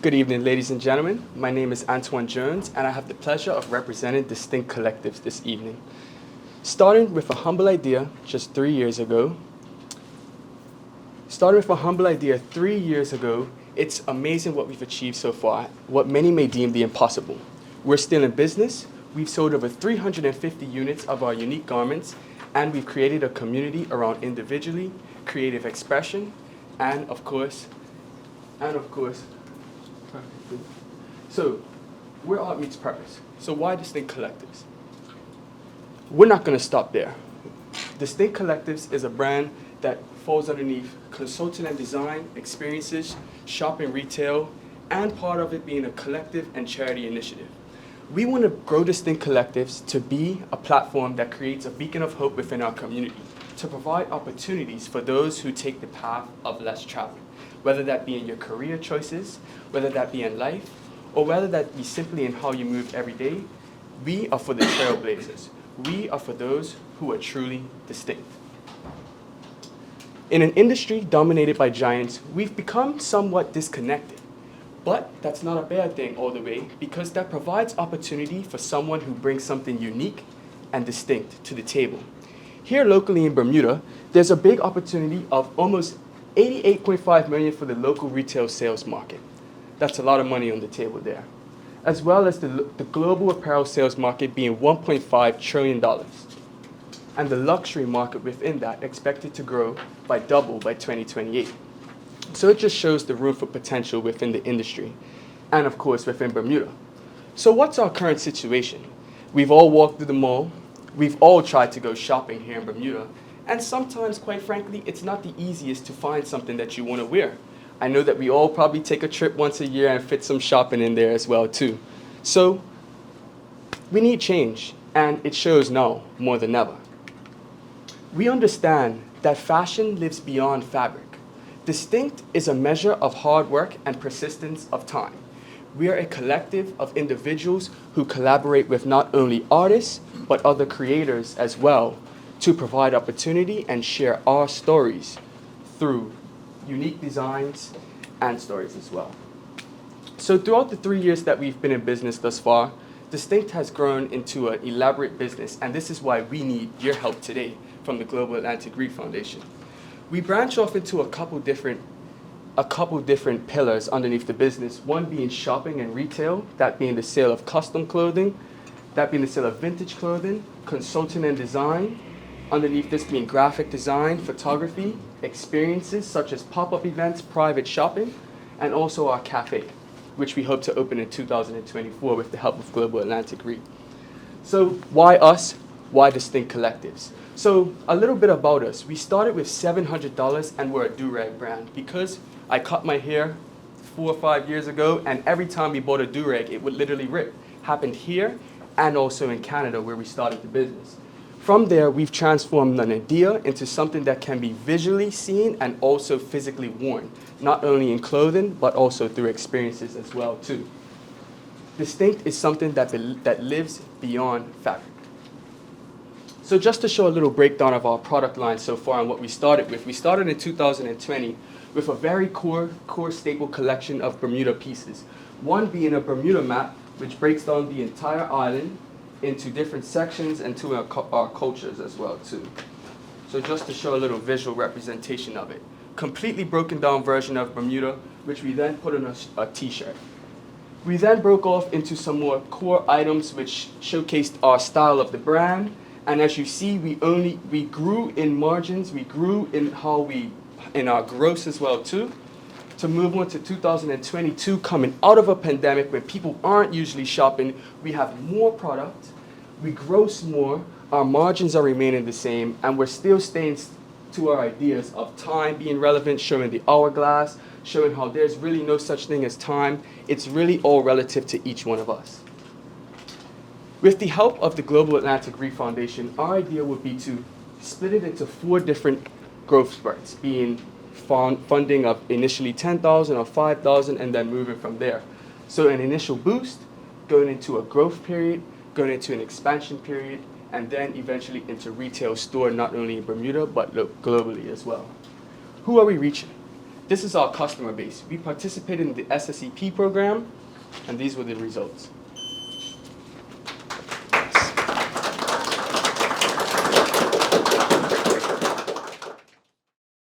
Good evening, ladies and gentlemen. My name is Antoine Jones, and I have the pleasure of representing Distinct Collectives this evening. Starting with a humble idea just 3 years ago, it's amazing what we've achieved so far, what many may deem the impossible. We're still in business, we've sold over 350 units of our unique garments, and we've created a community around individually, creative expression, and of course, so where art meets purpose. So why Distinct Collectives? We're not going to stop there. Distinct Collectives is a brand that falls underneath consulting and design, experiences, shopping, retail, and part of it being a collective and charity initiative. We want to grow Distinct Collectives to be a platform that creates a beacon of hope within our community, to provide opportunities for those who take the path of less travel, whether that be in your career choices, whether that be in life, or whether that be simply in how you move every day. We are for the trailblazers. We are for those who are truly distinct. In an industry dominated by giants, we've become somewhat disconnected. But that's not a bad thing all the way, because that provides opportunity for someone who brings something unique and distinct to the table. Here locally in Bermuda, there's a big opportunity of almost 88.5 million for the local retail sales market. That's a lot of money on the table there. As well as the global apparel sales market being $1.5 trillion. And the luxury market within that expected to grow by double by 2028. So it just shows the room for potential within the industry, and of course within Bermuda. So what's our current situation? We've all walked through the mall, we've all tried to go shopping here in Bermuda, and sometimes, quite frankly, it's not the easiest to find something that you want to wear. I know that we all probably take a trip once a year and fit some shopping in there as well too. So we need change, and it shows now more than ever. We understand that fashion lives beyond fabric. Distinct is a measure of hard work and persistence of time. We are a collective of individuals who collaborate with not only artists, but other creators as well, to provide opportunity and share our stories through unique designs and stories as well. So throughout the 3 years that we've been in business thus far, Distinct has grown into an elaborate business, and this is why we need your help today from the Global Atlantic Reef Foundation. We branch off into a couple different pillars underneath the business, one being shopping and retail, that being the sale of custom clothing, that being the sale of vintage clothing, consulting and design, underneath this being graphic design, photography, experiences such as pop-up events, private shopping, and also our cafe, which we hope to open in 2024 with the help of Global Atlantic Reef. So why us? Why Distinct Collectives? So a little bit about us. We started with $700 and we're a do-rag brand because I cut my hair 4 or 5 years ago, and every time we bought a do-rag, it would literally rip. Happened here and also in Canada where we started the business. From there, we've transformed an idea into something that can be visually seen and also physically worn, not only in clothing, but also through experiences as well too. Distinct is something that lives beyond fabric. So just to show a little breakdown of our product line so far and what we started with, we started in 2020 with a very core staple collection of Bermuda pieces. One being a Bermuda map, which breaks down the entire island into different sections and to our cultures as well too. So just to show a little visual representation of it. Completely broken down version of Bermuda, which we then put on a t-shirt. We then broke off into some more core items which showcased our style of the brand. And as you see, we grew in margins, we grew in our gross as well too, to move on to 2022, coming out of a pandemic when people aren't usually shopping. We have more product, we gross more, our margins are remaining the same, and we're still staying to our ideas of time being relevant, showing the hourglass, showing how there's really no such thing as time. It's really all relative to each one of us. With the help of the Global Atlantic Reef Foundation, our idea would be to split it into 4 different growth spurts, being funding of initially $10,000 or $5,000 and then moving from there. So an initial boost, going into a growth period, going into an expansion period, and then eventually into retail store, not only in Bermuda, but globally as well. Who are we reaching? This is our customer base. We participated in the SSEP program, and these were the results.